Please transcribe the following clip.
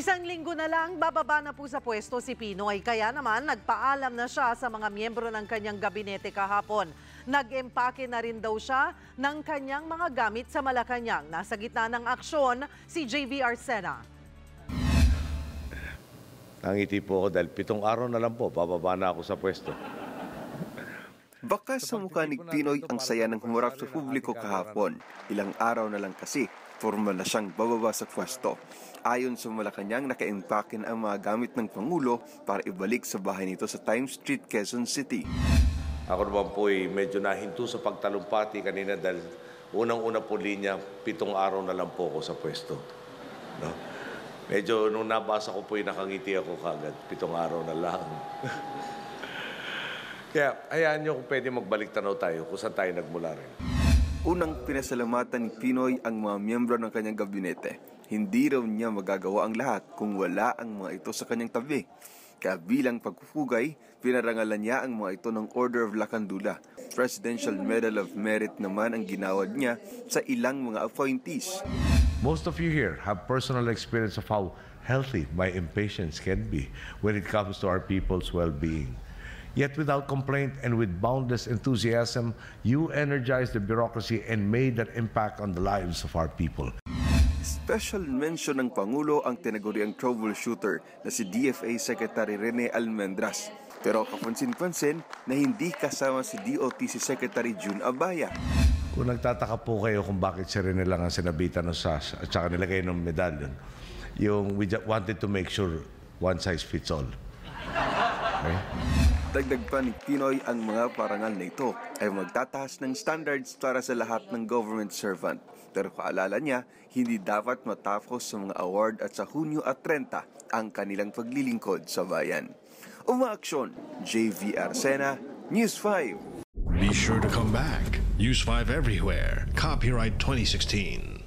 Isang linggo na lang, bababa na po sa pwesto si Pinoy. Kaya naman, nagpaalam na siya sa mga miyembro ng kanyang gabinete kahapon. Nag-empake na rin daw siya ng kanyang mga gamit sa Malacanang. Nasa gitna ng aksyon, si JV Arsena. Nangiti po ako dahil 7 araw na lang po, bababa na ako sa pwesto. Baka sa mukha ni Pinoy ang saya ng humarap sa publiko kahapon. Ilang araw na lang kasi, formal na siyang bababa sa pwesto. Ayon sa Malacanang, naka-empakin ang mga gamit ng Pangulo para ibalik sa bahay nito sa Times Street, Quezon City. Ako naman po medyo nahinto sa pagtalumpati kanina dahil unang-una po linya, 7 araw na lang po ako sa pwesto. No? Medyo nung nabasa ko po nakangiti ako kagad, 7 araw na lang. Kaya hayaan nyo kung pwede magbalik tanaw tayo kung saan tayo nagmula rin. Unang pinasalamatan ni Pinoy ang mga miyembro ng kanyang gabinete. Hindi raw niya magagawa ang lahat kung wala ang mga ito sa kanyang tabi. Kaya bilang pagpupugay, pinarangalan niya ang mga ito ng Order of Lacandula. Presidential Medal of Merit naman ang ginawad niya sa ilang mga appointees. Most of you here have personal experience of how healthy my impatience can be when it comes to our people's well-being. Yet without complaint and with boundless enthusiasm, you energized the bureaucracy and made that impact on the lives of our people. Special mention ng Pangulo ang tinaguriang troubleshooter na si DFA Secretary Rene Almendras. Pero kapansin-pansin na hindi kasama si DOTC Secretary June Abaya. Kung nagtataka po kayo kung bakit si Rene lang ang sinabitan ng SAS at saka nilagay ng medallion, yung we just wanted to make sure one size fits all. Okay? Dagdag pa ni Pinoy ang mga parangal na ito ay magtataas ng standards para sa lahat ng government servant. Pero paalala niya, hindi dapat matapos sa mga award at sa Hunyo at 30 ang kanilang paglilingkod sa bayan. Umaaksyon, JV Arsena, News 5. Be sure to come back. Use 5 everywhere. Copyright 2016.